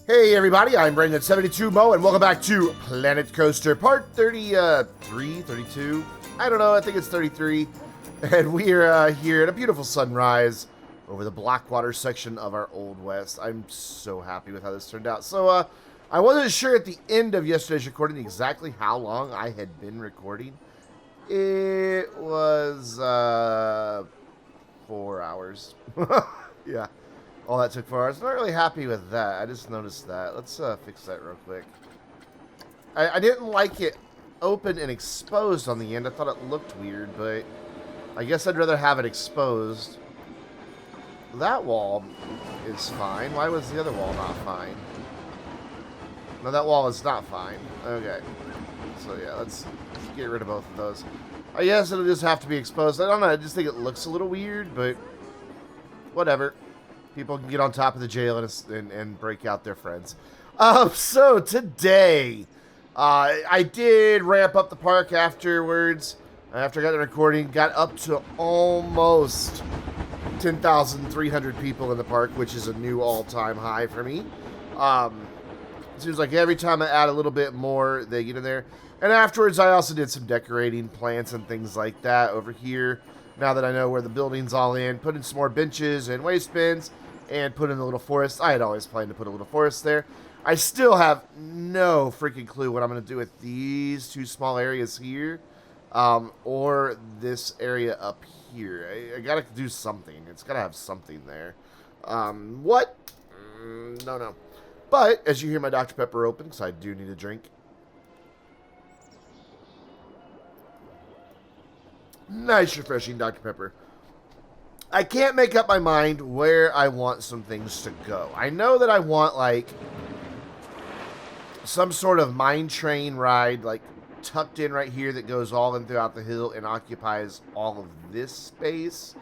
Hey everybody, I'm Brandon72MO, and welcome back to Planet Coaster, part 33, 32, I don't know, I think it's 33, and we are here at a beautiful sunrise over the Blackwater section of our Old West. I'm so happy with how this turned out. So, I wasn't sure at the end of yesterday's recording exactly how long I had been recording. It was, 4 hours. Yeah. All that took 4 hours. I'm not really happy with that. I just noticed that. Let's fix that real quick. I didn't like it open and exposed on the end. I thought it looked weird, but I guess I'd rather have it exposed. That wall is fine. Why was the other wall not fine? No, that wall is not fine. Okay. So yeah, let's get rid of both of those. I guess it'll just have to be exposed. I don't know. I just think it looks a little weird, but whatever. People can get on top of the jail and break out their friends. So today, I did ramp up the park afterwards. After I got the recording, got up to almost 10,300 people in the park, which is a new all-time high for me. It seems like every time I add a little bit more, they get in there. And afterwards, I also did some decorating, plants and things like that over here. Now that I know where the building's all in, put in some more benches and waste bins, and put in a little forest. I had always planned to put a little forest there. I still have no freaking clue what I'm going to do with these two small areas here, or this area up here. I got to do something. It's got to have something there. What? Don't know. But, as you hear my Dr. Pepper open, because I do need a drink. Nice, refreshing Dr. Pepper. I can't make up my mind where I want some things to go. I know that I want, like, some sort of mine train ride, like, tucked in right here that goes all in throughout the hill and occupies all of this space.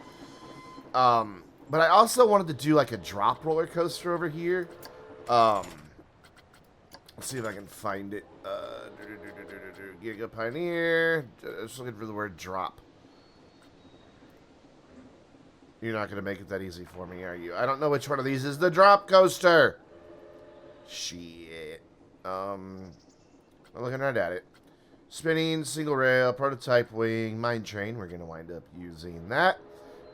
But I also wanted to do, like, a drop roller coaster over here. Let's see if I can find it. Giga Pioneer. Just looking for the word drop. You're not going to make it that easy for me, are you? I don't know which one of these is the drop coaster. Shit. I'm looking right at it. Spinning, single rail, prototype wing, mine train. We're going to wind up using that.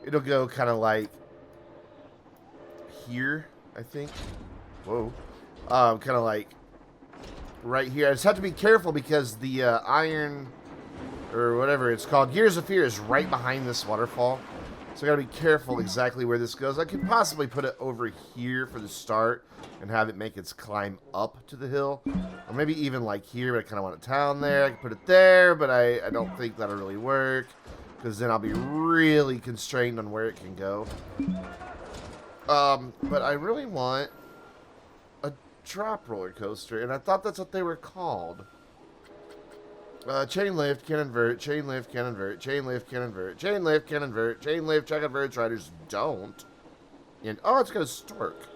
It'll go kind of like here, I think. Whoa. Kind of like right here. I just have to be careful because the iron, or whatever it's called, Gears of Fear is right behind this waterfall. So I gotta be careful exactly where this goes. I could possibly put it over here for the start and have it make its climb up to the hill. Or maybe even like here, but I kind of want it down there. I can put it there, but I don't think that'll really work. Because then I'll be really constrained on where it can go. But I really want a drop roller coaster. And I thought that's what they were called. Chain lift, can invert, chain lift, can invert, chain lift, can invert, chain lift, can invert, chain lift, check inverts, riders don't. And, oh, it's got a stork.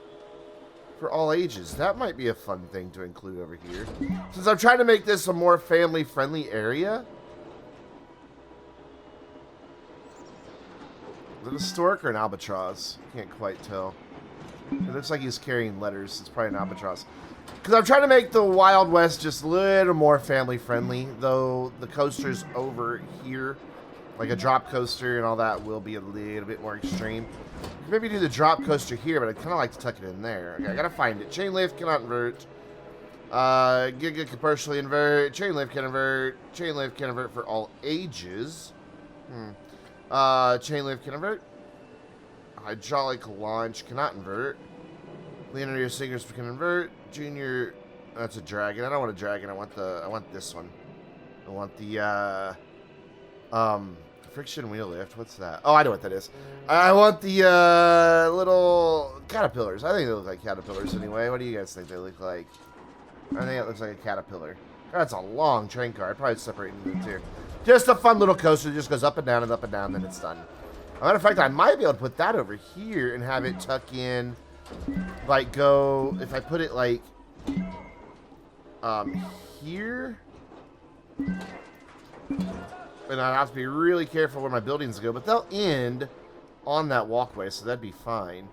For all ages. That might be a fun thing to include over here. Since I'm trying to make this a more family-friendly area. Is it a stork or an albatross? Can't quite tell. It looks like he's carrying letters. It's probably an albatross. Because I'm trying to make the Wild West just a little more family-friendly, though the coasters over here, like a drop coaster and all that, will be a little bit more extreme. Maybe do the drop coaster here, but I'd kind of like to tuck it in there. Okay, I gotta find it. Chain lift cannot invert. Giga can partially invert. Chain lift can invert. Chain lift can invert for all ages. Chain lift can invert. Hydraulic launch cannot invert. Leonardo Singers can invert. Junior, that's a dragon. I don't want a dragon. I want this one. I want the friction wheel lift. What's that? Oh, I know what that is. I want the little caterpillars. I think they look like caterpillars anyway. What do you guys think they look like? I think it looks like a caterpillar. That's a long train car. I'd probably separate into two. Just a fun little coaster that just goes up and down, then it's done. As a matter of fact, I might be able to put that over here and have it tuck in. Like go, if I put it like here, and I have to be really careful where my buildings go, but they'll end on that walkway, so that'd be fine.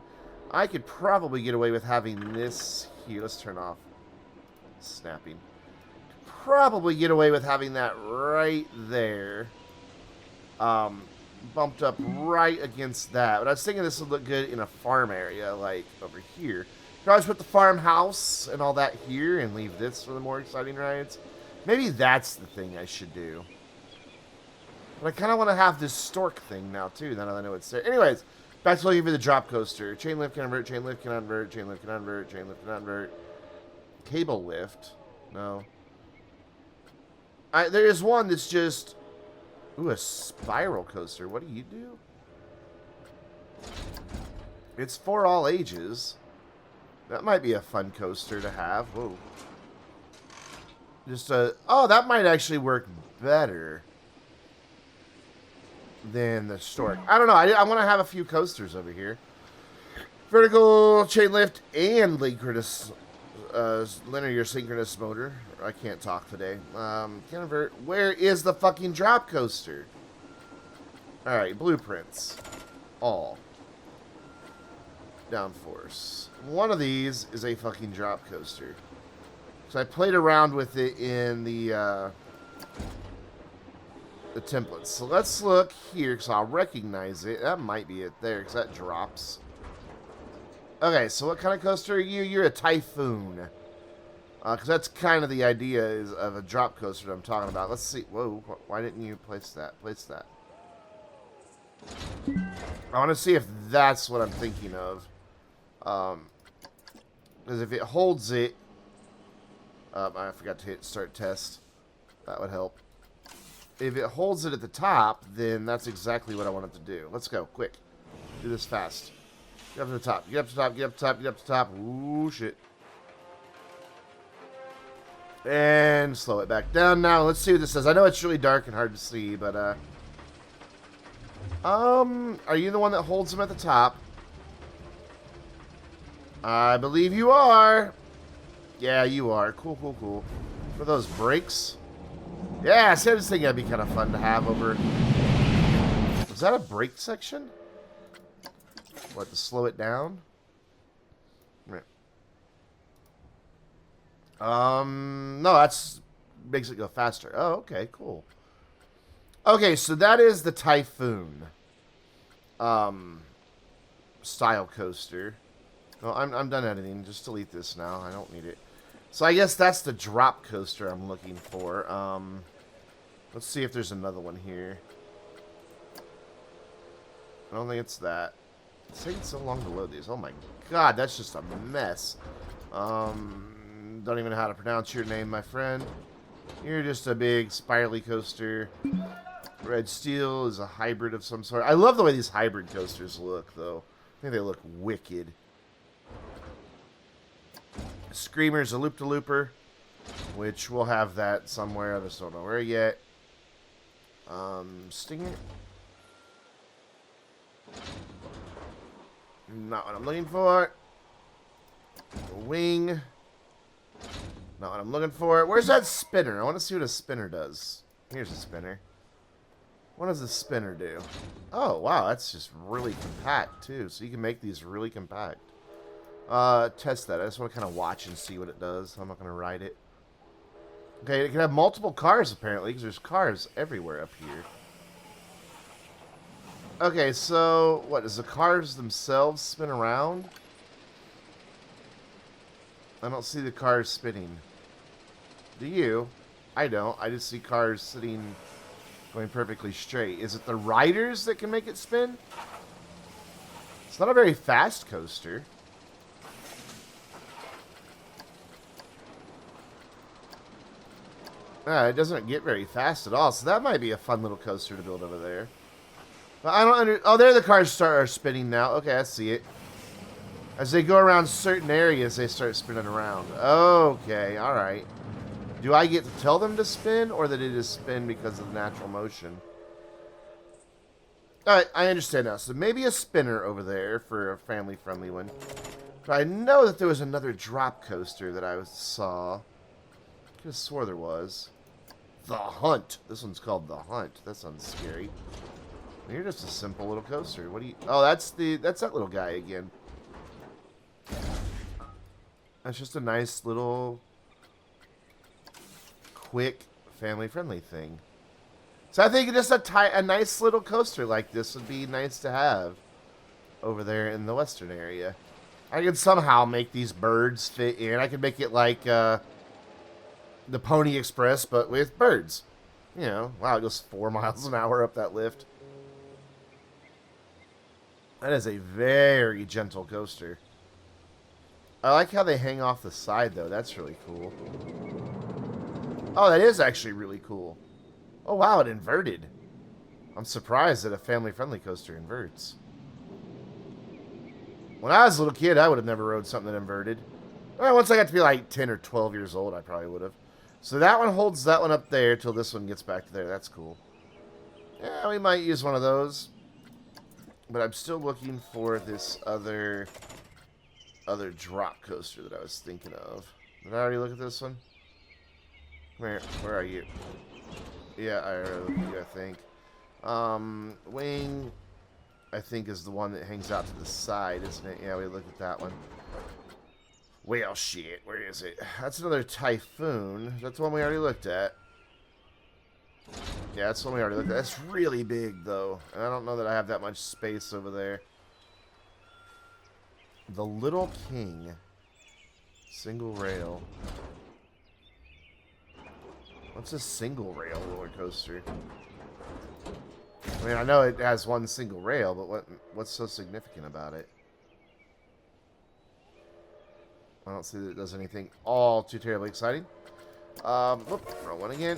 I could probably get away with having this here. Let's turn off snapping. Probably get away with having that right there. Bumped up right against that. But I was thinking this would look good in a farm area, like over here. You could always put the farmhouse and all that here and leave this for the more exciting rides. Maybe that's the thing I should do. But I kind of want to have this stork thing now, too, now that I know it's there. Anyways, back to looking for the drop coaster. Chain lift can invert, chain lift can invert, chain lift can invert, chain lift can invert. Cable lift. No. There is one that's just... Ooh, a spiral coaster. What do you do? It's for all ages. That might be a fun coaster to have. Whoa. Just a... Oh, that might actually work better than the stork. I don't know. I want to have a few coasters over here. Vertical chain lift and linear synchronous motor. I can't talk today. Can invert. Where is the fucking drop coaster? Alright, blueprints. All. Downforce. One of these is a fucking drop coaster. So I played around with it in the templates. So let's look here, because I'll recognize it. That might be it there, because that drops. Okay, so what kind of coaster are you? You're a Typhoon. Because that's kind of the idea is of a drop coaster that I'm talking about. Let's see. Whoa, why didn't you place that? Place that. I want to see if that's what I'm thinking of. Because if it holds it... I forgot to hit start test. That would help. If it holds it at the top, then that's exactly what I want it to do. Let's go, quick. Do this fast. Get up to the top, get up to the top, get up to the top, get up to the top. Ooh, shit. And slow it back down now. Let's see what this says. I know it's really dark and hard to see, but, are you the one that holds them at the top? I believe you are. Yeah, you are. Cool, cool, cool. For those brakes. Yeah, see, I just think that'd be kind of fun to have over... Was that a brake section? What, to slow it down? Right. No, that's... Makes it go faster. Oh, okay, cool. Okay, so that is the Typhoon. Style coaster. Well, I'm done editing. Just delete this now. I don't need it. So I guess that's the drop coaster I'm looking for. Let's see if there's another one here. I don't think it's that. It's taking so long to load these. Oh my god, that's just a mess. Don't even know how to pronounce your name, my friend. You're just a big spirally coaster. Red Steel is a hybrid of some sort. I love the way these hybrid coasters look, though. I think they look wicked. Screamer's a loop-de-looper, which we'll have that somewhere. I just don't know where yet. Stinger. Not what I'm looking for. Wing. Not what I'm looking for. Where's that spinner? I want to see what a spinner does. Here's a spinner. What does the spinner do? Oh, wow. That's just really compact, too. So you can make these really compact. Test that. I just want to kind of watch and see what it does. I'm not going to ride it. Okay, it can have multiple cars, apparently, because there's cars everywhere up here. Okay, so, what, does the cars themselves spin around? I don't see the cars spinning. Do you? I don't. I just see cars sitting, going perfectly straight. Is it the riders that can make it spin? It's not a very fast coaster. It doesn't get very fast at all, so that might be a fun little coaster to build over there. But I don't oh, there the cars are spinning now. Okay, I see it. As they go around certain areas, they start spinning around. Okay, alright. Do I get to tell them to spin, or that it is spin because of the natural motion? Alright, I understand now. So maybe a spinner over there for a family-friendly one. But I know that there was another drop coaster that I saw. I could have swore there was. The Hunt. This one's called The Hunt. That sounds scary. You're just a simple little coaster. What do you... Oh, that's that little guy again. It's just a nice little, quick, family-friendly thing. So I think just a nice little coaster like this would be nice to have over there in the western area. I could somehow make these birds fit in. I could make it like the Pony Express, but with birds. You know, wow, it goes 4 miles an hour up that lift. That is a very gentle coaster. I like how they hang off the side, though. That's really cool. Oh, that is actually really cool. Oh, wow, it inverted. I'm surprised that a family-friendly coaster inverts. When I was a little kid, I would have never rode something that inverted. Well, once I got to be like 10 or 12 years old, I probably would have. So that one holds that one up there till this one gets back to there. That's cool. Yeah, we might use one of those. But I'm still looking for this other drop coaster that I was thinking of. Did I already look at this one? Where are you? Yeah, I already looked at you, I think. Wing, I think, is the one that hangs out to the side, isn't it? Yeah, we looked at that one. Well, shit, where is it? That's another Typhoon. That's the one we already looked at. Yeah, that's the one we already looked at. That's really big, though. And I don't know that I have that much space over there. The Little King. Single rail. What's a single rail roller coaster? I mean, I know it has one single rail, but what's so significant about it? I don't see that it does anything all too terribly exciting. Whoop, wrong one again.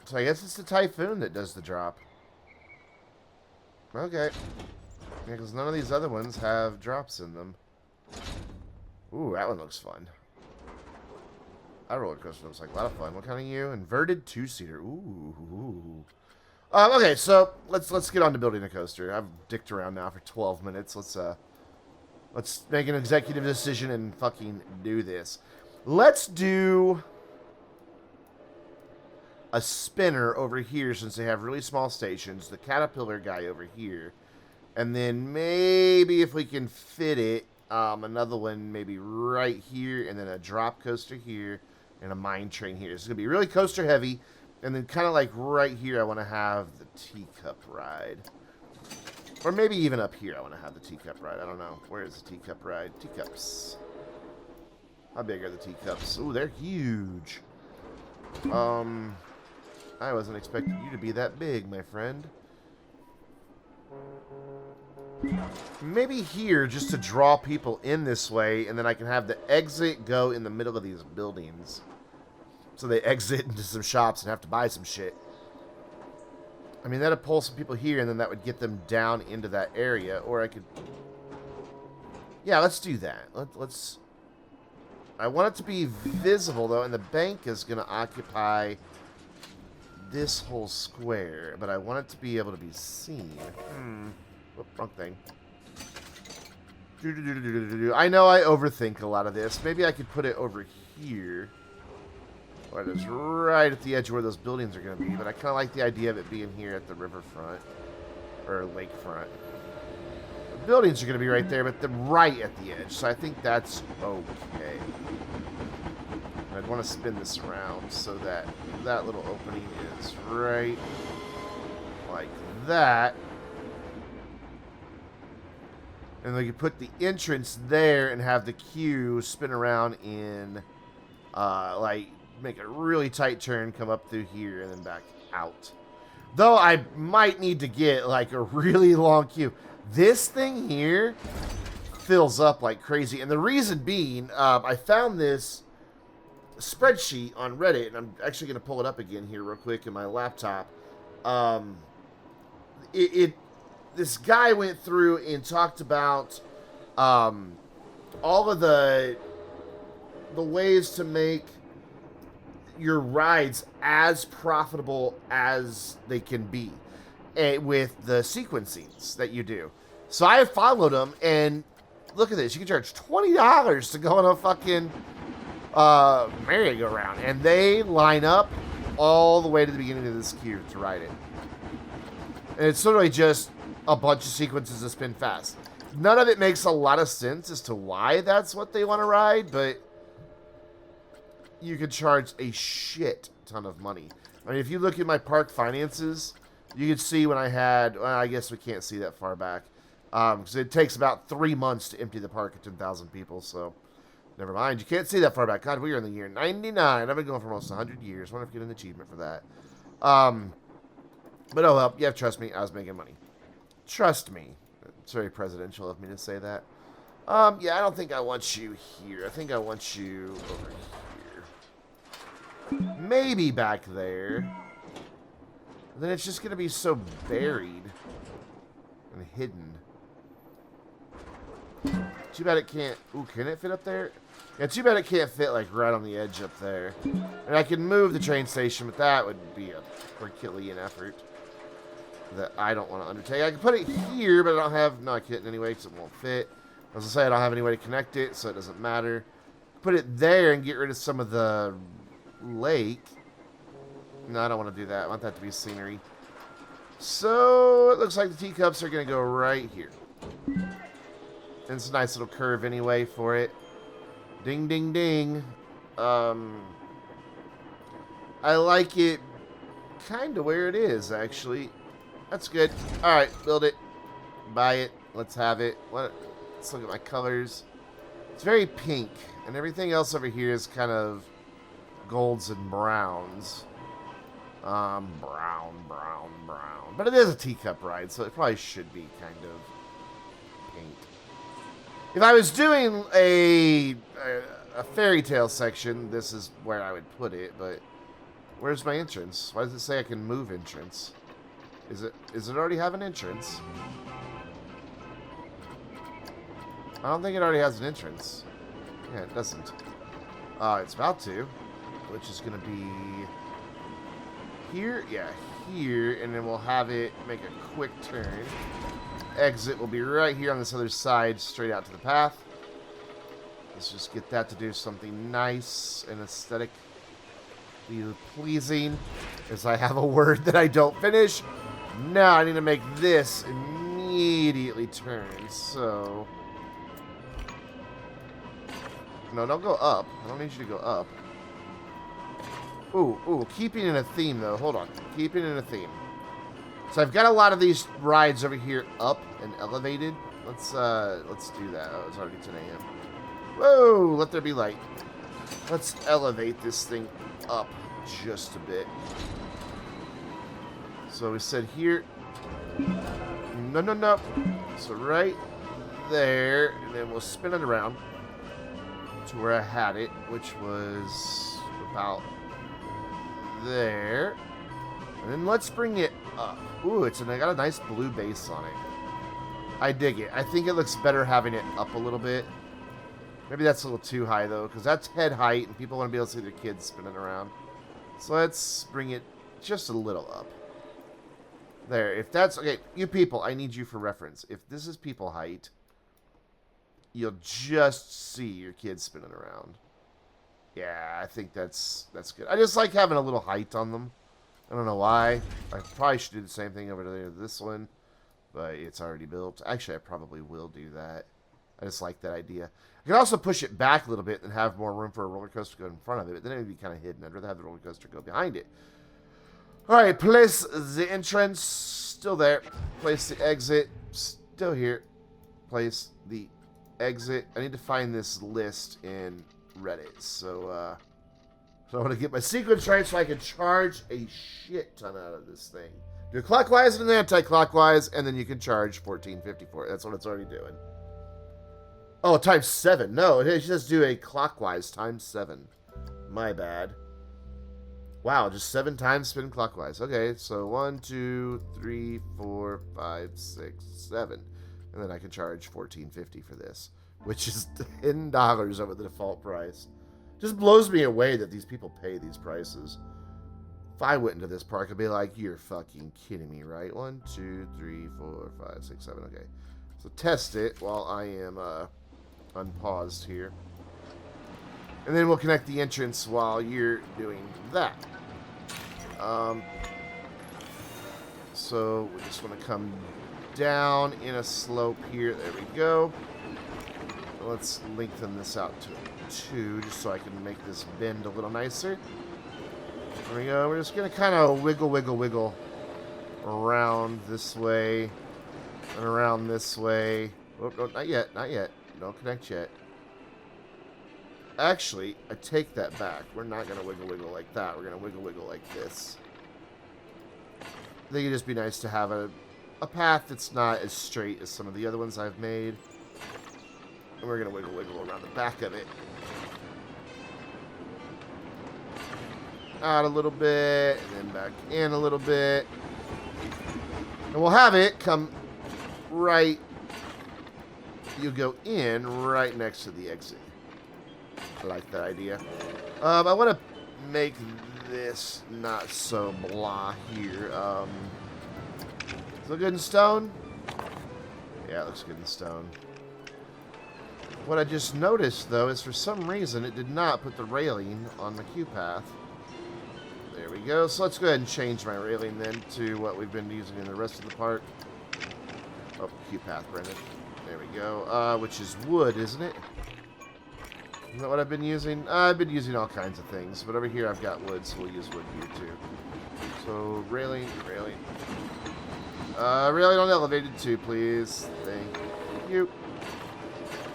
So I guess it's the Typhoon that does the drop. Okay. Yeah, because none of these other ones have drops in them. Ooh, that one looks fun. That roller coaster looks like a lot of fun. What kind are you? Inverted two-seater. Ooh. Okay, so let's get on to building a coaster. I've dicked around now for 12 minutes. Let's make an executive decision and fucking do this. Let's do a spinner over here since they have really small stations. The Caterpillar guy over here. And then maybe if we can fit it, another one maybe right here. And then a drop coaster here. And a mine train here. It's going to be really coaster heavy. And then kind of like right here I want to have the teacup ride. Or maybe even up here I want to have the teacup ride. I don't know. Where is the teacup ride? Teacups. How big are the teacups? Ooh, they're huge. I wasn't expecting you to be that big, my friend. Maybe here, just to draw people in this way, and then I can have the exit go in the middle of these buildings. So they exit into some shops and have to buy some shit. I mean, that'd pull some people here, and then that would get them down into that area. Or I could... Yeah, let's do that. Let's... I want it to be visible, though, and the bank is going to occupy this whole square. But I want it to be able to be seen. Whoop, wrong thing. I know I overthink a lot of this. Maybe I could put it over here. Or it is right at the edge where those buildings are going to be. But I kind of like the idea of it being here at the riverfront. Or lakefront. The buildings are going to be right there, but they're right at the edge. So I think that's okay. I'd want to spin this around so that that little opening is right like that. And we could put the entrance there and have the queue spin around in, like, make a really tight turn, come up through here, and then back out. Though I might need to get, like, a really long queue. This thing here fills up like crazy. And the reason being, I found this spreadsheet on Reddit, and I'm actually going to pull it up again here real quick in my laptop. This guy went through and talked about all of the ways to make your rides as profitable as they can be with the sequencings that you do. So I followed them, and look at this. You can charge $20 to go on a fucking merry-go-round, and they line up all the way to the beginning of this queue to ride it. And it's literally just a bunch of sequences that spin fast. None of it makes a lot of sense as to why that's what they want to ride, but you could charge a shit ton of money. I mean, if you look at my park finances, you can see when I had, well, I guess we can't see that far back, because it takes about 3 months to empty the park at 10,000 people, so never mind. You can't see that far back. God, we are in the year 99. I've been going for almost 100 years. I wonder if I get an achievement for that. But oh well, yeah, trust me, I was making money. Trust me. It's very presidential of me to say that. Yeah, I don't think I want you here. I think I want you over here. Maybe back there. And then it's just going to be so buried and hidden. Too bad it can't... Ooh, can it fit up there? Yeah, too bad it can't fit, like, right on the edge up there. And I can move the train station, but that would be a Herculean effort that I don't want to undertake. I can put it here, but I don't have... No, I can't anyway, because it won't fit. As I was going to say, I don't have any way to connect it, so it doesn't matter. Put it there and get rid of some of the lake. No, I don't want to do that. I want that to be scenery. So, it looks like the teacups are going to go right here. And it's a nice little curve anyway for it. Ding, ding, ding. I like it kind of where it is, actually. That's good. Alright, build it. Buy it. Let's have it. Let's look at my colors. It's very pink. And everything else over here is kind of golds and browns. Brown. But it is a teacup ride, so it probably should be kind of pink. If I was doing a fairy tale section, this is where I would put it, but where's my entrance? Why does it say I can move entrance? Is it already have an entrance? I don't think it already has an entrance. Yeah, it doesn't. It's about to, which is going to be here. Yeah, here, and then we'll have it make a quick turn. Exit will be right here on this other side, straight out to the path. Let's just get that to do something nice and aesthetically pleasing, as I have a word that I don't finish. Now I need to make this immediately turn, so... No, don't go up. I don't need you to go up. Ooh, keeping in a theme, though. Hold on. Keeping in a theme. So I've got a lot of these rides over here up and elevated. Let's do that. Oh, it's already 10 a.m. Whoa, let there be light. Let's elevate this thing up just a bit. So we said here. No. So right there, and then we'll spin it around to where I had it, which was about there. And then let's bring it up. Ooh, I got a nice blue base on it. I dig it. I think it looks better having it up a little bit. Maybe that's a little too high, though, because that's head height, and people want to be able to see their kids spinning around. So let's bring it just a little up. There. If that's... Okay, you people, I need you for reference. If this is people height, you'll just see your kids spinning around. Yeah, I think that's good. I just like having a little height on them. I don't know why. I probably should do the same thing over there to this one, but it's already built. Actually, I probably will do that. I just like that idea. I can also push it back a little bit and have more room for a roller coaster to go in front of it, but then it would be kind of hidden. I'd rather have the roller coaster go behind it. All right, place the entrance. Still there. Place the exit. Still here. Place the exit. I need to find this list in Reddit, so I want to get my sequence right so I can charge a shit ton out of this thing. Do clockwise and then anti-clockwise, and then you can charge $14.50 for it. That's what it's already doing. Oh, times 7. No, it just do a clockwise times 7. My bad. Wow, just 7 times spin clockwise. Okay, so 1, 2, 3, 4, 5, 6, 7. And then I can charge $14.50 for this, which is $10 over the default price. Just blows me away that these people pay these prices. If I went into this park, I'd be like, you're fucking kidding me, right? 1, 2, 3, 4, 5, 6, 7. Okay. So test it while I am unpaused here. And then we'll connect the entrance while you're doing that. So we just want to come down in a slope here. There we go. Let's lengthen this out to 2 just so I can make this bend a little nicer. There we go. We're just going to kind of wiggle around this way and around this way. Oh, no, not yet. Not yet. Don't connect yet. Actually, I take that back. We're not going to wiggle like that. We're going to wiggle like this. I think it'd just be nice to have a path that's not as straight as some of the other ones I've made. And we're going to wiggle around the back of it. Out a little bit, and then back in a little bit. And we'll have it come right, you go in right next to the exit. I like that idea. I want to make this not so blah here. Does it look good in stone? Yeah, it looks good in stone. What I just noticed, though, is for some reason it did not put the railing on the queue path. There we go. So let's go ahead and change my railing then to what we've been using in the rest of the park. Oh, queue path, Brandon. There we go. Which is wood, isn't it? Isn't that what I've been using? I've been using all kinds of things, but over here I've got wood, so we'll use wood here too. So railing. Railing on elevated too, please. Thank you.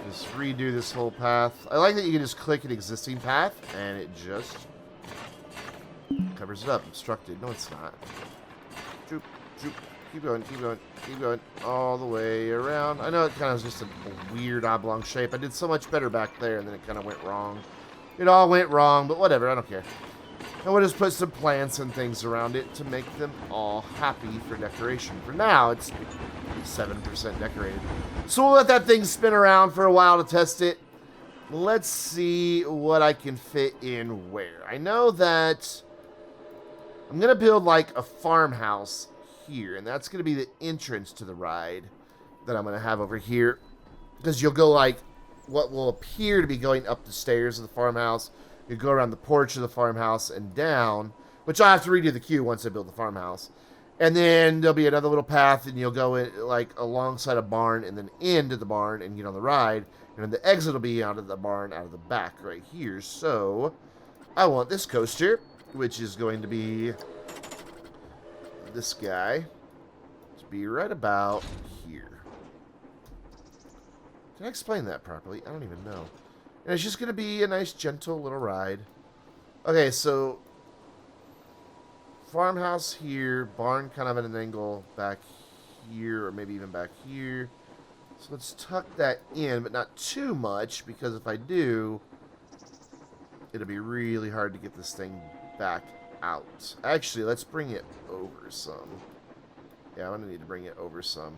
Just redo this whole path. I like that you can just click an existing path and it just covers it up. Obstructed. No, it's not. Droop. Keep going. All the way around. I know it kind of was just a weird oblong shape. I did so much better back there, and then it kind of went wrong. It all went wrong, but whatever. I don't care. And we'll just put some plants and things around it to make them all happy for decoration. For now, it's 7% decorated. So we'll let that thing spin around for a while to test it. Let's see what I can fit in where. I know that I'm going to build like a farmhouse here, and that's going to be the entrance to the ride that I'm going to have over here, because you'll go like what will appear to be going up the stairs of the farmhouse. You go around the porch of the farmhouse and down, which I'll have to redo the queue once I build the farmhouse, and then there'll be another little path, and you'll go in like alongside a barn and then into the barn and get on the ride, and then the exit will be out of the barn out of the back right here. So I want this coaster, which is going to be this guy, to be right about here. Can I explain that properly? I don't even know. And it's just going to be a nice, gentle little ride. Okay, so farmhouse here, barn kind of at an angle back here, or maybe even back here. So let's tuck that in, but not too much, because if I do, it'll be really hard to get this thing back out. Actually, let's bring it over some. Yeah, I'm going to need to bring it over some.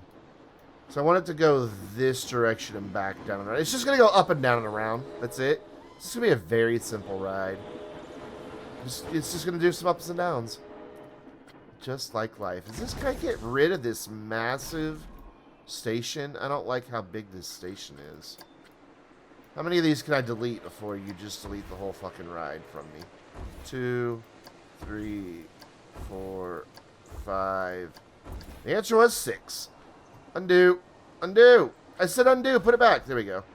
So I want it to go this direction and back down and around. It's just going to go up and down and around. That's it. It's going to be a very simple ride. It's just going to do some ups and downs. Just like life. Is this guy get rid of this massive station? I don't like how big this station is. How many of these can I delete before you just delete the whole fucking ride from me? 2, 3, 4, 5. The answer was 6. Undo. I said undo. Put it back. There we go.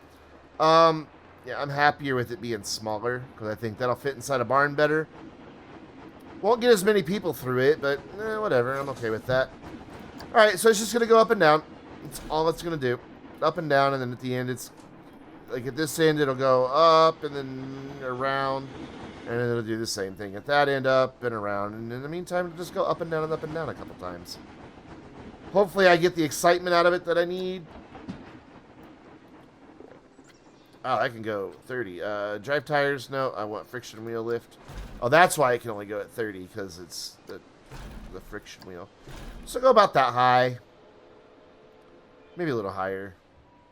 Yeah, I'm happier with it being smaller, because I think that'll fit inside a barn better. Won't get as many people through it, but whatever. I'm okay with that. Alright, so it's just going to go up and down. That's all it's going to do. Up and down, and then at the end, it's like at this end, it'll go up and then around. And then it'll do the same thing. At that end, up and around. And in the meantime, it'll just go up and down a couple times. Hopefully I get the excitement out of it that I need. Oh, I can go 30. Drive tires? No, I want friction wheel lift. Oh, that's why I can only go at 30, because it's the friction wheel. So go about that high. Maybe a little higher.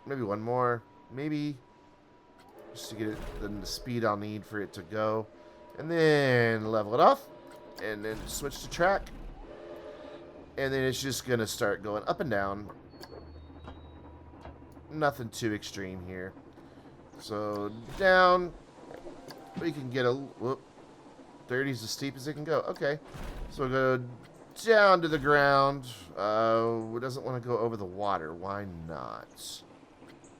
Maybe one more. Maybe just to get it the speed I'll need for it to go. And then level it off. And then switch to track. And then it's just going to start going up and down. Nothing too extreme here. So down. We can get a... Whoop. 30 is as steep as it can go. Okay. So we'll go down to the ground. It doesn't want to go over the water. Why not?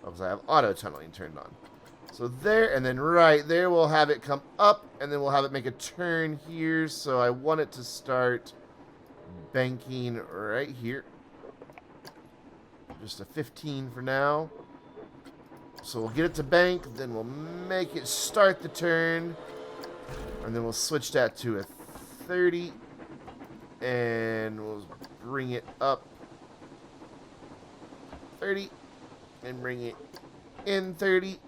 Because I have auto tunneling turned on. So there, and then right there, we'll have it come up, and then we'll have it make a turn here. So I want it to start banking right here. Just a 15 for now. So we'll get it to bank, then we'll make it start the turn, and then we'll switch that to a 30, and we'll bring it up 30, and bring it in 30.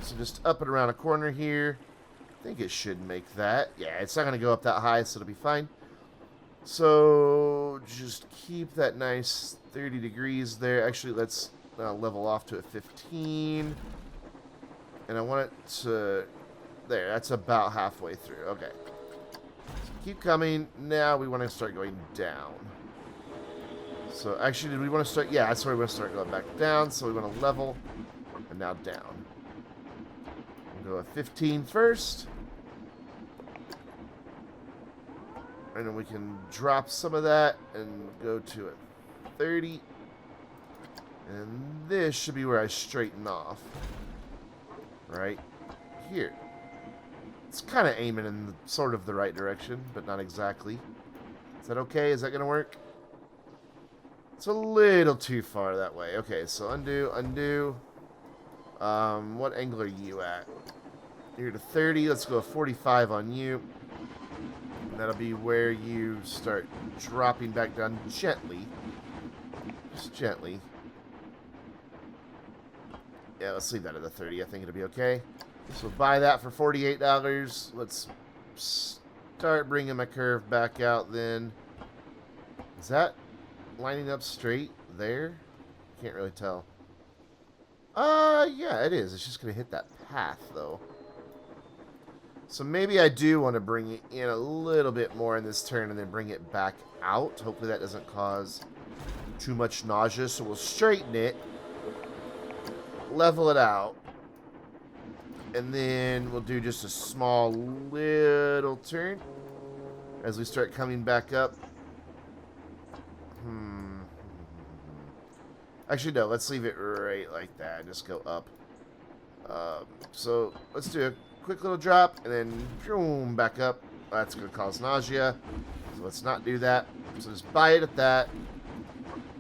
So just up and around a corner here. I think it should make that. Yeah, it's not going to go up that high, so it'll be fine. So just keep that nice 30 degrees there. Actually, let's level off to a 15. And I want it to... There, that's about halfway through. Okay. So keep coming. Now we want to start going down. So actually, did we want to start... Yeah, that's where we want to start going back down. So we want to level. And now down. We'll go a 15 first. And then we can drop some of that and go to a 30. And this should be where I straighten off. Right here. It's kind of aiming in sort of the right direction, but not exactly. Is that okay? Is that going to work? It's a little too far that way. Okay, so undo, undo. What angle are you at? You're at a 30. Let's go a 45 on you. And that'll be where you start dropping back down gently. Just gently. Yeah, let's leave that at a 30. I think it'll be okay. So buy that for $48. Let's start bringing my curve back out then. Is that lining up straight there? Can't really tell. Yeah, it is. It's just going to hit that path, though. So maybe I do want to bring it in a little bit more in this turn and then bring it back out. Hopefully that doesn't cause too much nausea. So we'll straighten it, level it out, and then we'll do just a small little turn as we start coming back up. Actually, no, let's leave it right like that. Just go up. So let's do a quick little drop, and then boom, back up. That's going to cause nausea, so let's not do that. So just buy it at that.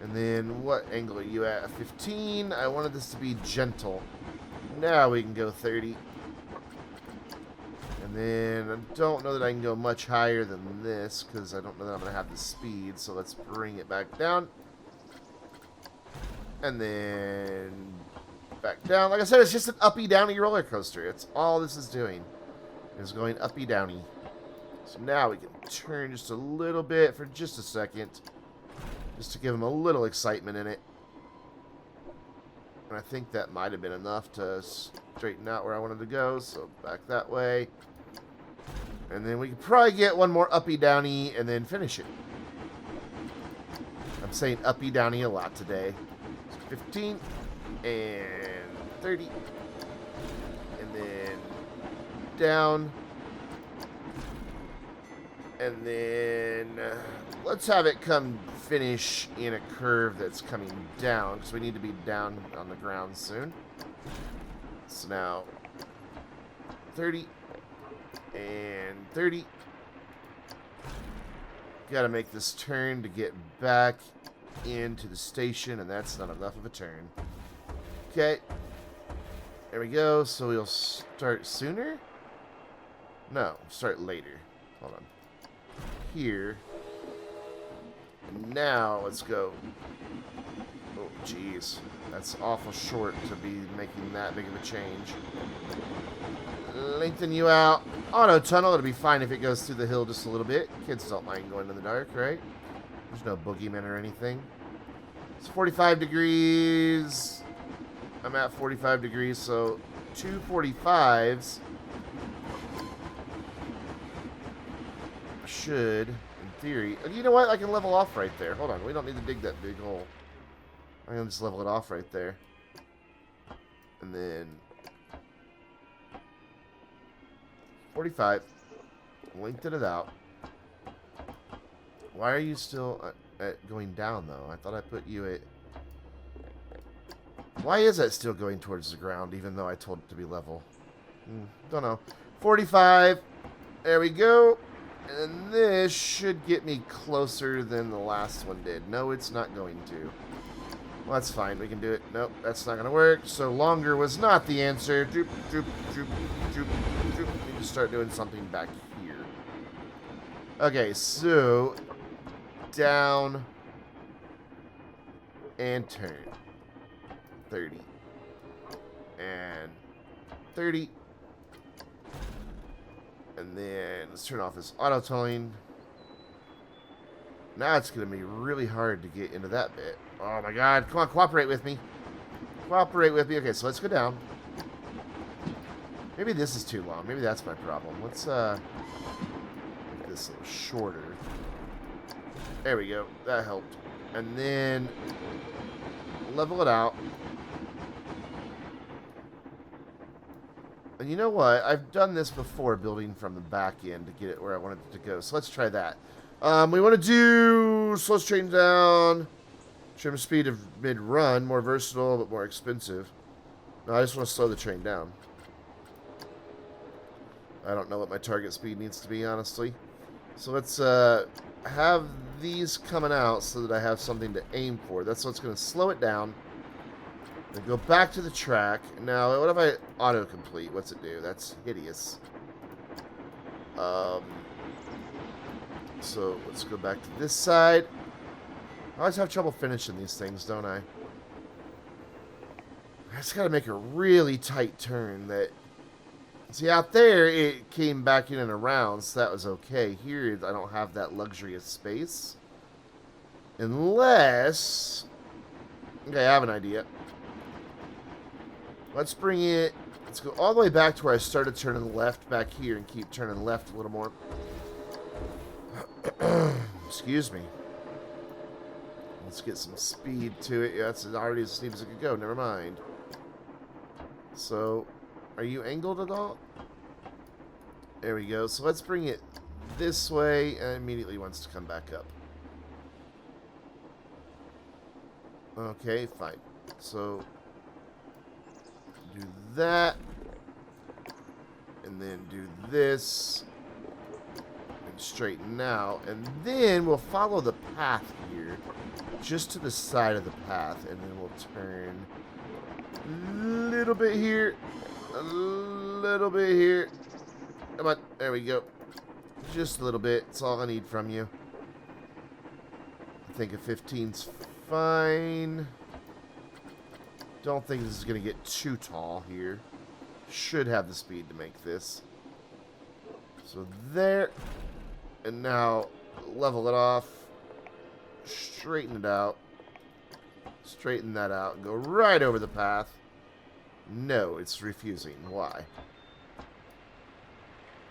And then what angle are you at? 15. I wanted this to be gentle. Now we can go 30. And then I don't know that I can go much higher than this, because I don't know that I'm going to have the speed. So let's bring it back down. And then back down. Like I said, it's just an uppy-downy roller coaster. It's all this is doing, is going uppy-downy. So now we can turn just a little bit for just a second, just to give them a little excitement in it. And I think that might have been enough to straighten out where I wanted to go. So back that way. And then we can probably get one more uppy-downy and then finish it. I'm saying uppy-downy a lot today. 15 and 30, and then down, and then let's have it come finish in a curve that's coming down, because we need to be down on the ground soon. So now 30 and 30. Gotta make this turn to get back into the station, and that's not enough of a turn. Okay, there we go. So we'll start sooner? No, start later. Hold on. Here. And now let's go. Oh, jeez. That's awful short to be making that big of a change. Lengthen you out. Auto tunnel. It'll be fine if it goes through the hill just a little bit. Kids don't mind going in the dark, right? There's no boogeyman or anything. It's 45 degrees. I'm at 45 degrees, so 2 45s should, in theory... You know what? I can level off right there. Hold on. We don't need to dig that big hole. I'm going to just level it off right there. And then 45. Lengthen it out. Why are you still going down, though? I thought I put you at... Why is that still going towards the ground, even though I told it to be level? Don't know. 45. There we go. And this should get me closer than the last one did. No, it's not going to. Well, that's fine. We can do it. Nope, that's not going to work. So longer was not the answer. Droop, droop, droop, droop, droop. Need to start doing something back here. Okay, so down and turn. 30 and 30. And then let's turn off this auto towing. Now it's going to be really hard to get into that bit. Oh my god. Come on, cooperate with me. Cooperate with me. Okay, so let's go down. Maybe this is too long. Maybe that's my problem. Let's make this a little shorter. There we go. That helped. And then level it out. And you know what? I've done this before, building from the back end to get it where I wanted it to go. So let's try that. We want to do slow train down, trim speed of mid-run, more versatile but more expensive. No, I just want to slow the train down. I don't know what my target speed needs to be, honestly. So let's have these coming out so that I have something to aim for. That's what's going to slow it down. Then go back to the track. Now, what if I autocomplete? What's it do? That's hideous. So let's go back to this side. I always have trouble finishing these things, don't I? I just got to make a really tight turn that... See, out there, it came back in and around, so that was okay. Here, I don't have that luxury of space. Unless... Okay, I have an idea. Let's bring it... Let's go all the way back to where I started turning left back here and keep turning left a little more. Excuse me. Let's get some speed to it. Yeah, that's already as steep as it could go. Never mind. So, are you angled at all? There we go. So let's bring it this way, and it immediately wants to come back up. Okay, fine. So, do that. And then do this. And straighten out. And then we'll follow the path here. Just to the side of the path. And then we'll turn a little bit here. A little bit here. Come on. There we go. Just a little bit. That's all I need from you. I think a 15's fine. Don't think this is going to get too tall here. Should have the speed to make this. So there. And now level it off. Straighten it out. Straighten that out. And go right over the path. No, it's refusing. Why?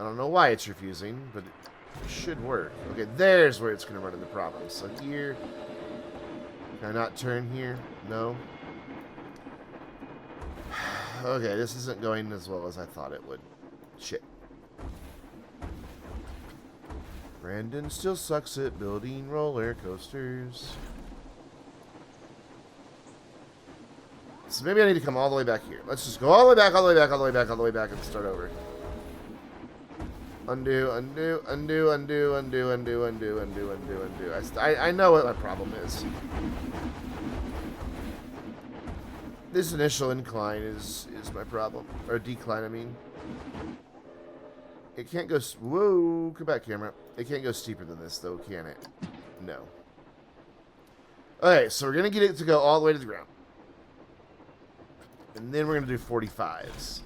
I don't know why it's refusing, but it should work. Okay, there's where it's going to run into problems. So here. Can I not turn here? No. Okay, this isn't going as well as I thought it would. Shit. Brandon still sucks at building roller coasters. So maybe I need to come all the way back here. Let's just go all the way back, all the way back, all the way back, all the way back, and start over. Undo, undo, undo, undo, undo, undo, undo, undo, undo, undo. I know what my problem is. This initial incline is my problem. Or decline, I mean. It can't go... Whoa, come back, camera. It can't go steeper than this, though, can it? No. Okay, so we're going to get it to go all the way to the ground. And then we're going to do 45s.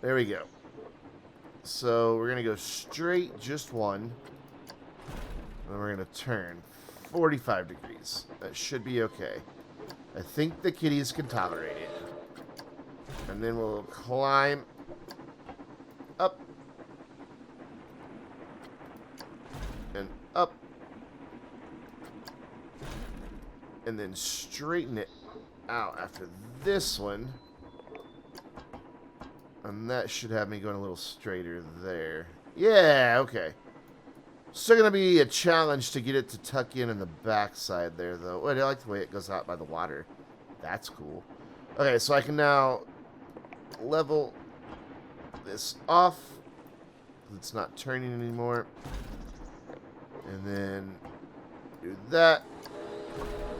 There we go. So we're going to go straight, just one. And then we're going to turn 45 degrees. That should be okay. I think the kitties can tolerate it. And then we'll climb up. And up. And then straighten it out after this one. And that should have me going a little straighter there. Yeah, okay. Still going to be a challenge to get it to tuck in the backside there, though. Wait, I like the way it goes out by the water. That's cool. Okay, so I can now level this off. It's not turning anymore. And then do that.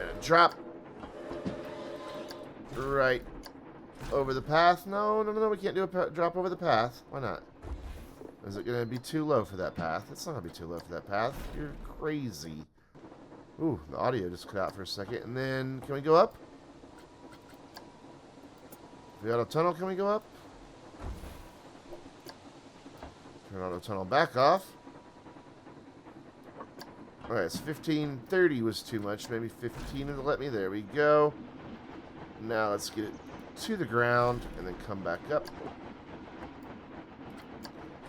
And drop right over the path. No, we can't do a drop over the path. Why not? Is it going to be too low for that path? It's not going to be too low for that path. You're crazy. Ooh, the audio just cut out for a second. And then, can we go up? The auto tunnel, can we go up? Turn auto tunnel back off. Alright, so 1530 was too much. Maybe 15 will let me. There we go. Now let's get it to the ground and then come back up.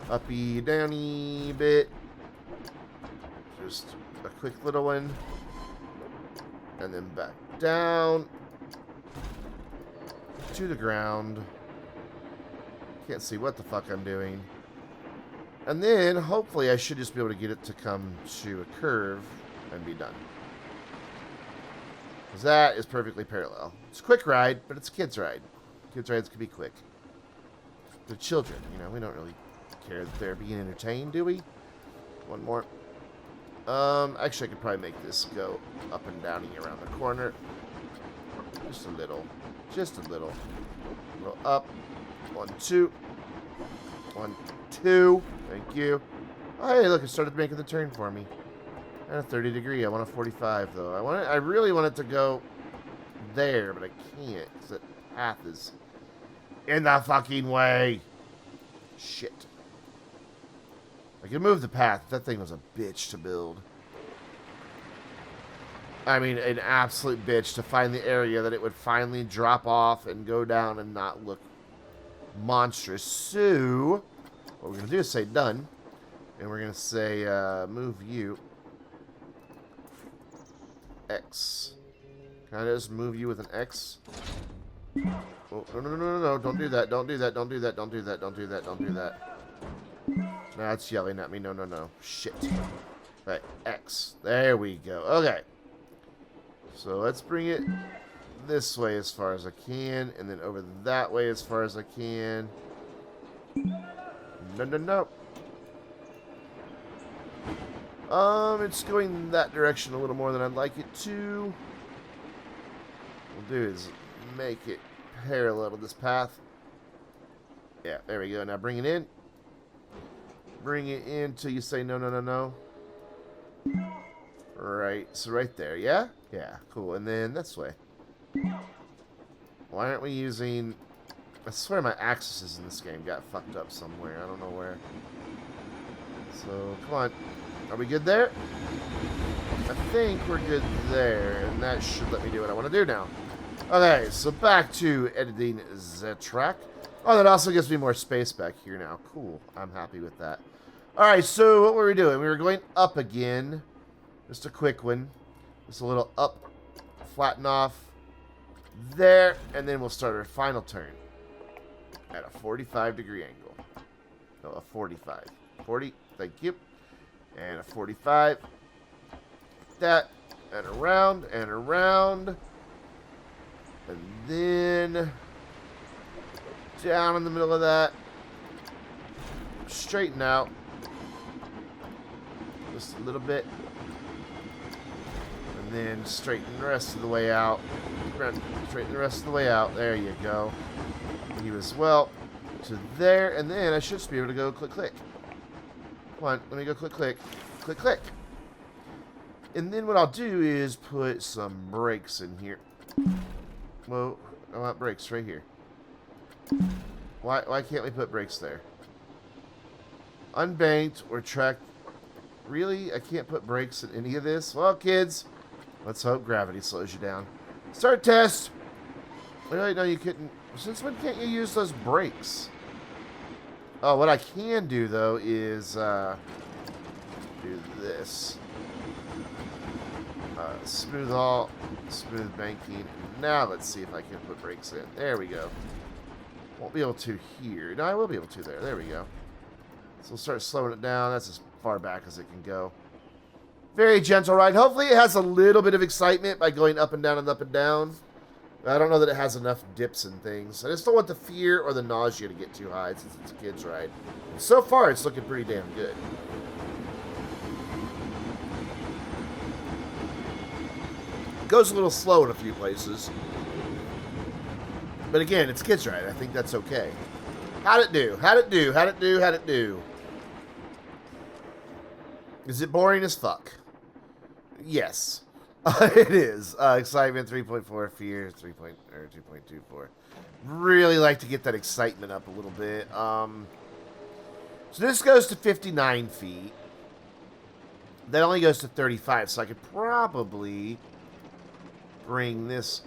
Uppy, downy bit. Just a quick little one. And then back down. To the ground. Can't see what the fuck I'm doing. And then, hopefully, I should just be able to get it to come to a curve and be done. Because that is perfectly parallel. It's a quick ride, but it's a kid's ride. Kids' rides can be quick. They're children, you know, we don't really care that they're being entertained, do we? One more. Actually, I could probably make this go up and downy around the corner. Just a little. Just a little. A little up. 1, 2. 1, 2. Thank you. Oh, hey, look, it started making the turn for me. At a 30 degree. I want a 45, though. I really want it to go there, but I can't, because that path is in the fucking way. Shit. I can move the path. That thing was a bitch to build. I mean, an absolute bitch to find the area that it would finally drop off and go down and not look monstrous. So, what we're going to do is say done. And we're going to say move you. X. Can I just move you with an X? Oh, no. Don't do that. Don't do that. Don't do that. Don't do that. Don't do that. Don't do that. Now it's yelling at me. No. Shit. Right. X. There we go. Okay. So let's bring it this way as far as I can. And then over that way as far as I can. No. It's going that direction a little more than I'd like it to. What we'll do is make it parallel to this path. Yeah, there we go. Now bring it in. Bring it in till you say no. Right, so right there, yeah? Yeah, cool. And then this way. Why aren't we using... I swear my axes in this game got fucked up somewhere. I don't know where. So, come on. Are we good there? I think we're good there, and that should let me do what I want to do now. Okay, so back to editing the track. Oh, that also gives me more space back here now. Cool. I'm happy with that. Alright, so what were we doing? We were going up again. Just a quick one. Just a little up, flatten off there, and then we'll start our final turn at a 45-degree angle. No, a 45. 40, thank you. And a 45. That, and around, and around. And then down in the middle of that. Straighten out. Just a little bit. And then straighten the rest of the way out. Straighten the rest of the way out. There you go. You as well. To there. And then I should just be able to go click, click. Come on. Let me go click, click. Click, click. And then what I'll do is put some brakes in here. Whoa. I want brakes right here. Why can't we put brakes there? Unbanked or tracked. Really? I can't put brakes in any of this? Well, kids, let's hope gravity slows you down. Start test. Wait, no, you couldn't. Since when can't you use those brakes? Oh, what I can do, though, is do this. Smooth all, smooth banking. Now let's see if I can put brakes in. There we go. Won't be able to here. No, I will be able to there. There we go. So we'll start slowing it down. That's as far back as it can go. Very gentle ride. Hopefully it has a little bit of excitement by going up and down and up and down. I don't know that it has enough dips and things. I just don't want the fear or the nausea to get too high since it's a kid's ride. So far, it's looking pretty damn good. It goes a little slow in a few places. But again, it's a kid's ride. I think that's okay. How'd it do? How'd it do? How'd it do? How'd it do? Is it boring as fuck? Yes. It is. Excitement 3.4, fear 2.24. Really like to get that excitement up a little bit. So this goes to 59 feet. That only goes to 35, so I could probably bring this.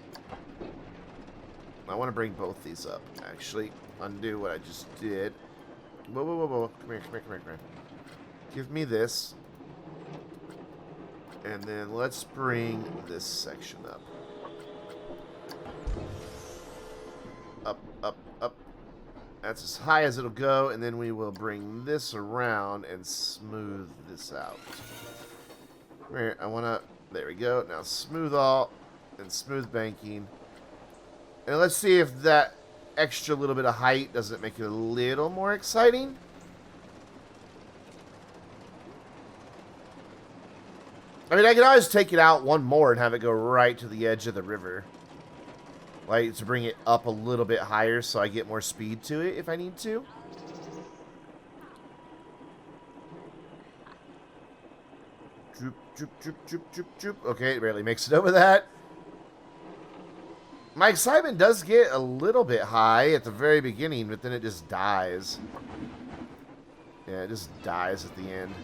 I want to bring both these up, actually. Undo what I just did. Whoa, whoa, whoa, whoa. Come here, come here, come here, come here. Give me this. And then let's bring this section up. Up, up, up. That's as high as it'll go. And then we will bring this around and smooth this out. Here, I want to... There we go. Now smooth all and smooth banking. And let's see if that extra little bit of height doesn't make it a little more exciting. I mean, I could always take it out one more and have it go right to the edge of the river. Like, to bring it up a little bit higher so I get more speed to it if I need to. Droop, droop, droop, droop, droop, droop. Okay, it barely makes it over that. My excitement does get a little bit high at the very beginning, but then it just dies. Yeah, it just dies at the end.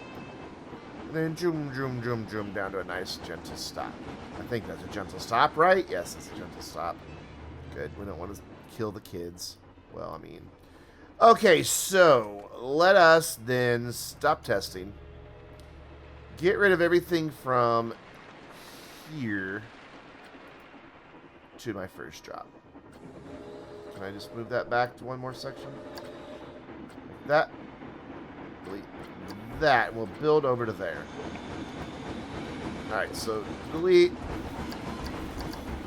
And then zoom, zoom, zoom, zoom down to a nice gentle stop. I think that's a gentle stop, right? Yes, it's a gentle stop. Good. We don't want to kill the kids. Well, I mean. Okay, so let us then stop testing. Get rid of everything from here to my first drop. Can I just move that back to one more section? Like that. Delete that. We'll build over to there. Alright, so delete.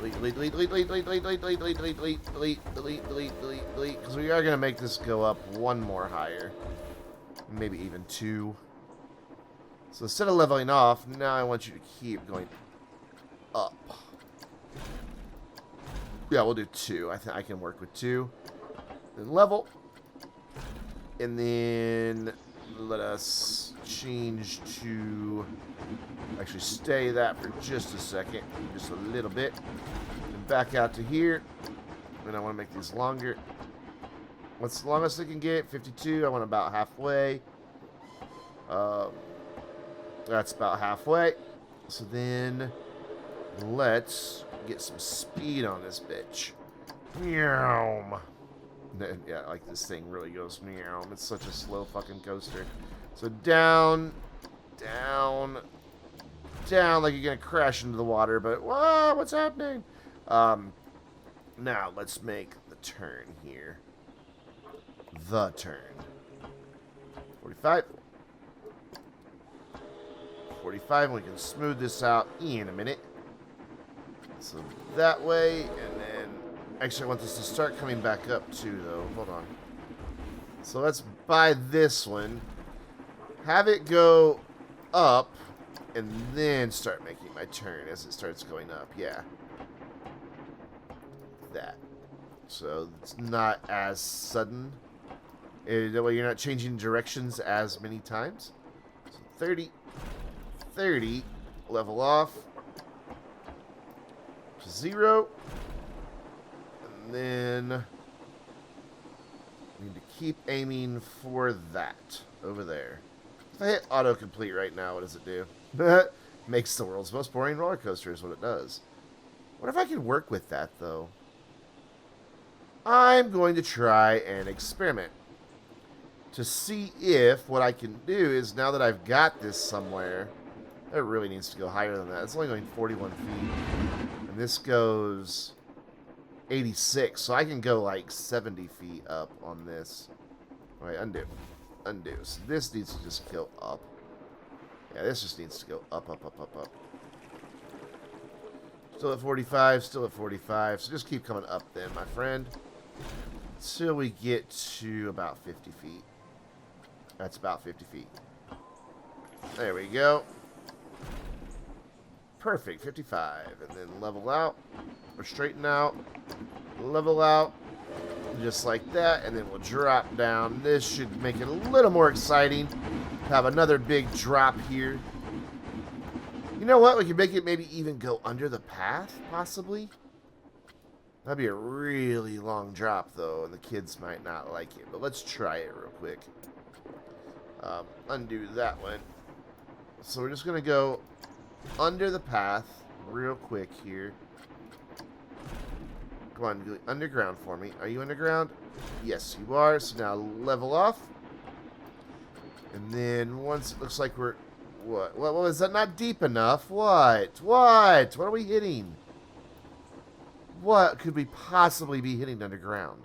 Delete, delete, delete, delete, delete, delete, delete, delete, delete, delete, delete, delete, delete, delete, delete. Because we are going to make this go up one more higher. Maybe even two. So instead of leveling off, now I want you to keep going up. Yeah, we'll do two. I think I can work with two. Then level. And then let us change to... Actually, stay that for just a second. Just a little bit. And back out to here. And I want to make these longer. What's the longest I can get? 52. I want about halfway. That's about halfway. So then let's get some speed on this bitch. Meow. Yeah, like this thing really goes meow. It's such a slow fucking coaster. So down, down, down, like you're gonna crash into the water. But whoa, what's happening? Now let's make the turn here. The turn. 45. 45, and we can smooth this out in a minute. So that way, and then... Actually, I want this to start coming back up too, though. Hold on. So let's buy this one. Have it go up, and then start making my turn as it starts going up. Yeah. That. So it's not as sudden. That way you're not changing directions as many times. So 30... 30, level off to 0, and then need to keep aiming for that over there. If I hit autocomplete right now, what does it do? Makes the world's most boring roller coaster is what it does. What if I can work with that, though? I'm going to try and experiment to see if what I can do is, now that I've got this somewhere... It really needs to go higher than that. It's only going 41 feet. And this goes 86. So I can go like 70 feet up on this. All right, undo. Undo. So this needs to just go up. Yeah, this just needs to go up, up, up, up, up. Still at 45, still at 45. So just keep coming up then, my friend. Until we get to about 50 feet. That's about 50 feet. There we go. Perfect, 55. And then level out. Or straighten out. Level out. Just like that. And then we'll drop down. This should make it a little more exciting. Have another big drop here. You know what? We can make it maybe even go under the path, possibly. That'd be a really long drop, though, and the kids might not like it. But let's try it real quick. Undo that one. So we're just going to go under the path real quick here. Come on, go underground for me. Are you underground? Yes, you are. So now level off. And then once it looks like we're... What is that not deep enough? What? What are we hitting? What could we possibly be hitting underground?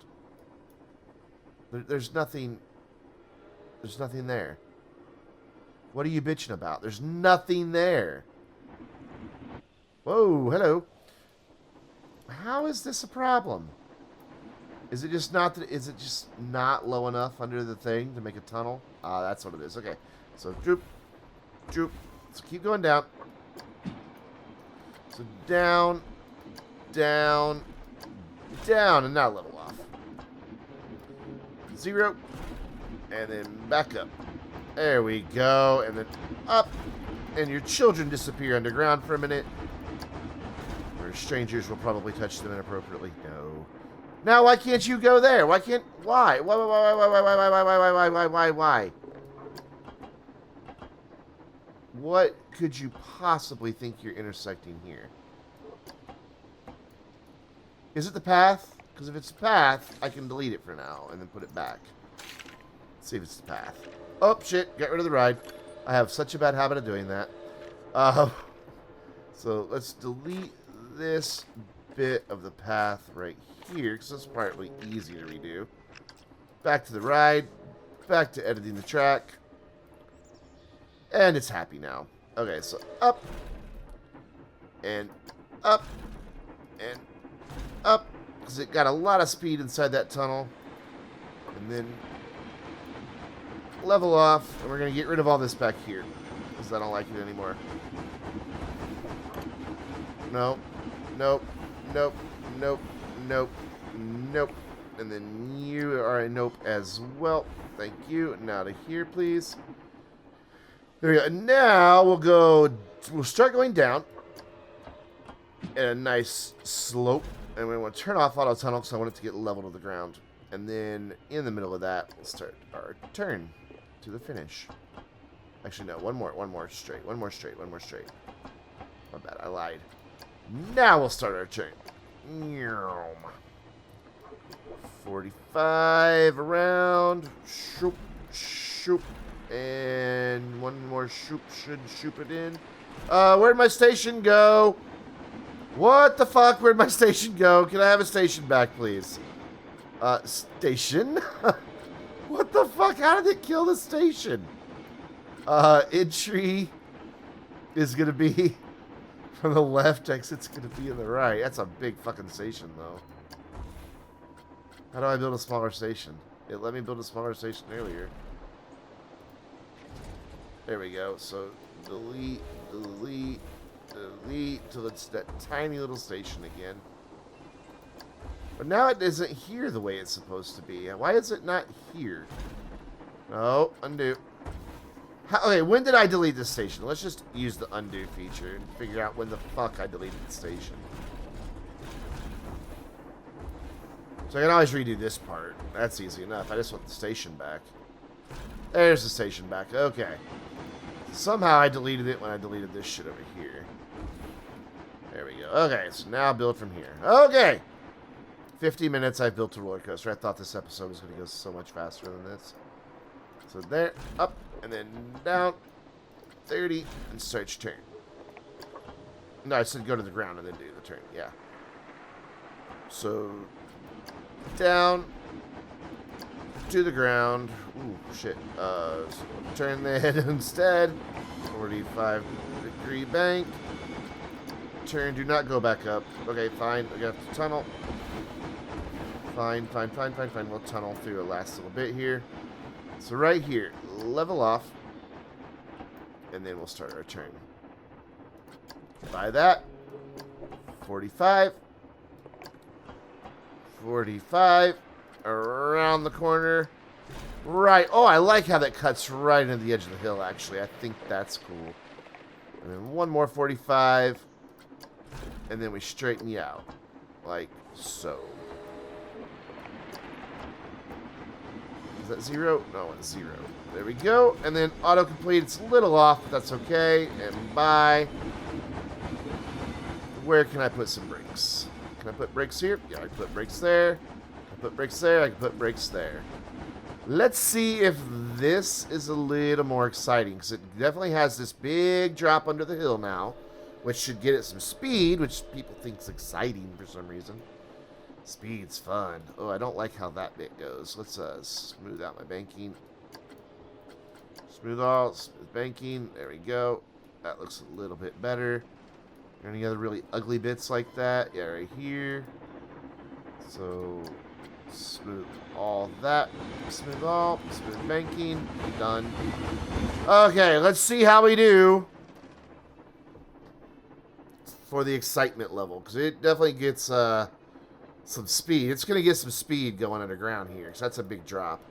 There's nothing... There's nothing there. What are you bitching about? There's nothing there. Whoa, hello. How is this a problem? Is it just not low enough under the thing to make a tunnel? Ah, that's what it is. Okay. So droop, droop. So keep going down. So down, down, down, and now level off. 0. And then back up. There we go. And then up. And your children disappear underground for a minute. Or strangers will probably touch them inappropriately. No. Now, why can't you go there? Why can't... Why? Why? What could you possibly think you're intersecting here? Is it the path? Because if it's the path, I can delete it for now and then put it back. Let's see if it's the path. Oh, shit. Get rid of the ride. I have such a bad habit of doing that. So let's delete this bit of the path right here, because that's partly easy to redo. Back to the ride. Back to editing the track. And it's happy now. Okay, so up. And up. And up. Because it got a lot of speed inside that tunnel. And then level off. And we're going to get rid of all this back here. Because I don't like it anymore. Nope. Nope. Nope. Nope. Nope. Nope. And then you are a nope as well. Thank you. Now to here, please. There we go. And now we'll start going down. And a nice slope. And we want to turn off auto tunnel because I want it to get level to the ground. And then in the middle of that, we'll start our turn to the finish. Actually, no, one more straight. One more straight. My bad, I lied. Now we'll start our turn. 45 around. Shoop, shoop. And one more shoop should shoop it in. Where'd my station go? What the fuck? Where'd my station go? Can I have a station back, please? Station? What the fuck? How did it kill the station? Entry is going to be from the left. Exit's going to be in the right. That's a big fucking station, though. How do I build a smaller station? It let me build a smaller station earlier. There we go. So, delete, delete, delete, till it's that tiny little station again. But now it isn't here the way it's supposed to be. Why is it not here? No, undo. Okay, when did I delete this station? Let's just use the undo feature and figure out when the fuck I deleted the station. So I can always redo this part. That's easy enough. I just want the station back. There's the station back. Okay. Somehow I deleted it when I deleted this shit over here. There we go. Okay, so now build from here. Okay. 50 minutes I've built a roller coaster. I thought this episode was going to go so much faster than this. So there, up, and then down. 30, and start your turn. No, I said go to the ground and then do the turn. Yeah. So, down, to the ground. Ooh, shit. Turn the head instead. 45-degree bank. Turn. Do not go back up. Okay, fine. We got to tunnel. Fine. We'll tunnel through a last little bit here. So right here, level off. And then we'll start our turn. By that. 45. 45. Around the corner. Right. Oh, I like how that cuts right into the edge of the hill, actually. I think that's cool. And then one more 45. And then we straighten you out. Like so. Is that 0? No, it's 0. There we go. And then autocomplete. It's a little off, but that's okay. And bye. Where can I put some brakes? Can I put brakes here? Yeah, I can put brakes there. I can put brakes there. I can put brakes there. Let's see if this is a little more exciting, because it definitely has this big drop under the hill now, which should get it some speed, which people think is exciting for some reason. Speed's fun. Oh, I don't like how that bit goes. Let's smooth out my banking. Smooth banking. There we go. That looks a little bit better. Any other really ugly bits like that? Yeah, right here. So, smooth all that. Smooth all. Smooth banking. Done. Okay, let's see how we do for the excitement level, because it definitely gets some speed. It's going to get some speed going underground here, because that's a big drop.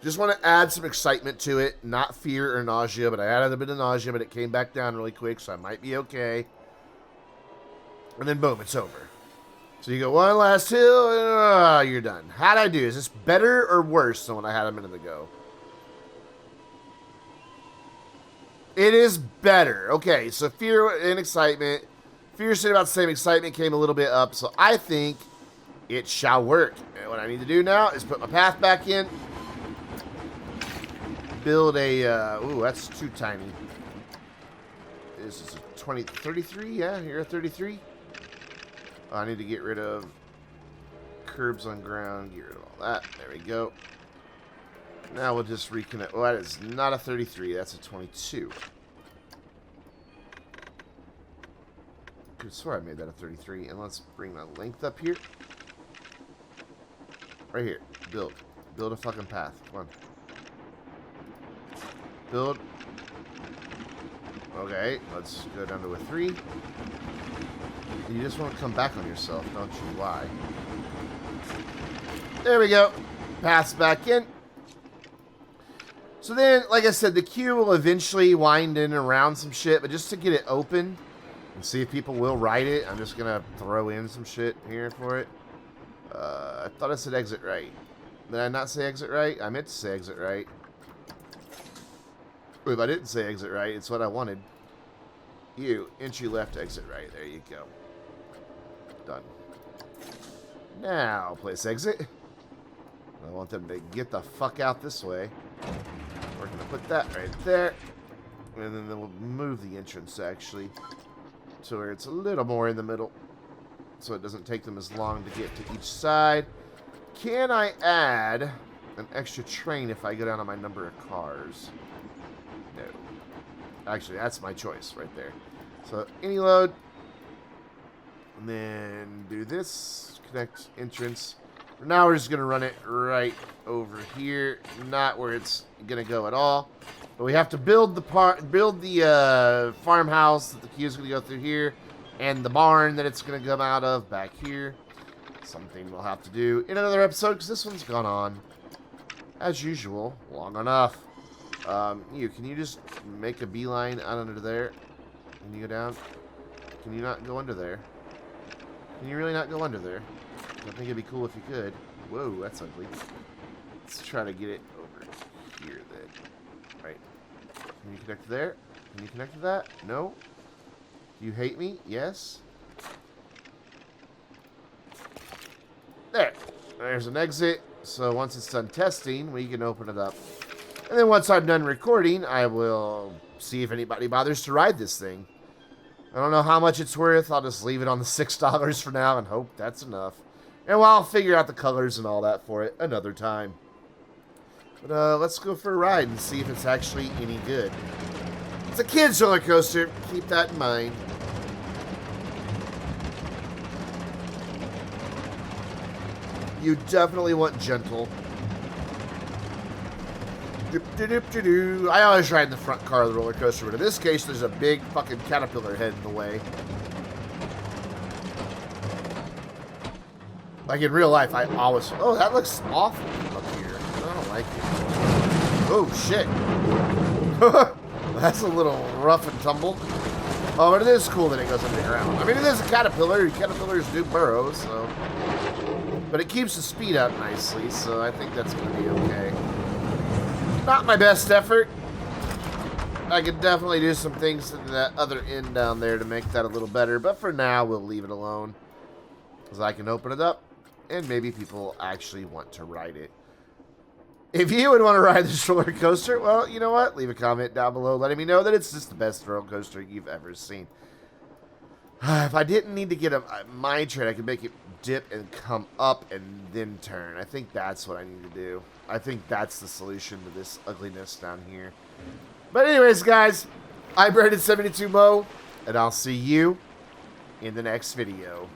Just want to add some excitement to it. Not fear or nausea, but I added a bit of nausea, but it came back down really quick, so I might be okay. And then boom, it's over. So you go one last hill, and you're done. How'd I do? Is this better or worse than when I had a minute ago? It is better. Okay, so fear and excitement. Fear stayed about the same. Excitement came a little bit up, so I think it shall work. And what I need to do now is put my path back in. Build a, ooh, that's too tiny. This is a 33, yeah, you're a 33. I need to get rid of curbs on ground, get rid of all that. There we go. Now we'll just reconnect. Oh, that is not a 33, that's a 22. I could swear I made that a 33, and let's bring my length up here. Right here, build. Build a fucking path, come on. Build. Okay, let's go down to a 3. You just want to come back on yourself, don't you? Why? There we go. Path's back in. So then, like I said, the queue will eventually wind in around some shit, but just to get it open and see if people will ride it, I'm just going to throw in some shit here for it. I thought I said exit right. Did I not say exit right? I meant to say exit right. If I didn't say exit right, it's what I wanted. You, entry left, exit right. There you go. Done. Now, place exit. I want them to get the fuck out this way. We're going to put that right there. And then we'll move the entrance, actually, to where it's a little more in the middle, so it doesn't take them as long to get to each side. Can I add an extra train if I go down on my number of cars? No. Actually, that's my choice right there. So, any load. And then do this. Connect entrance. Now we're just going to run it right over here. Not where it's going to go at all. But we have to build the farmhouse that the queue is going to go through here. And the barn that it's going to come out of back here. Something we'll have to do in another episode, because this one's gone on, as usual, long enough. Can you just make a beeline out under there? Can you go down? Can you not go under there? Can you really not go under there? I think it'd be cool if you could. Whoa, that's ugly. Let's try to get it over here then. Right. Can you connect to there? Can you connect to that? No? Do you hate me? Yes? There. There's an exit. So once it's done testing, we can open it up. And then once I'm done recording, I will see if anybody bothers to ride this thing. I don't know how much it's worth. I'll just leave it on the $6 for now and hope that's enough. And I'll figure out the colors and all that for it another time. But let's go for a ride and see if it's actually any good. It's a kid's roller coaster. Keep that in mind. You definitely want gentle. I always ride in the front car of the roller coaster, but in this case, there's a big fucking caterpillar head in the way. Like in real life, I always... Oh, that looks awful up here. I don't like it. Oh, shit. That's a little rough and tumble. Oh, but it is cool that it goes underground. I mean, it is a caterpillar. Caterpillars do burrow, so... But it keeps the speed up nicely, so I think that's going to be okay. Not my best effort. I could definitely do some things to that other end down there to make that a little better, but for now, we'll leave it alone. Because I can open it up, and maybe people actually want to ride it. If you would want to ride this roller coaster, well, you know what? Leave a comment down below letting me know that it's just the best roller coaster you've ever seen. If I didn't need to get a mine train, I could make it dip and come up and then turn. I think that's what I need to do. I think that's the solution to this ugliness down here. But anyways, guys, I'm Brandon72MO, and I'll see you in the next video.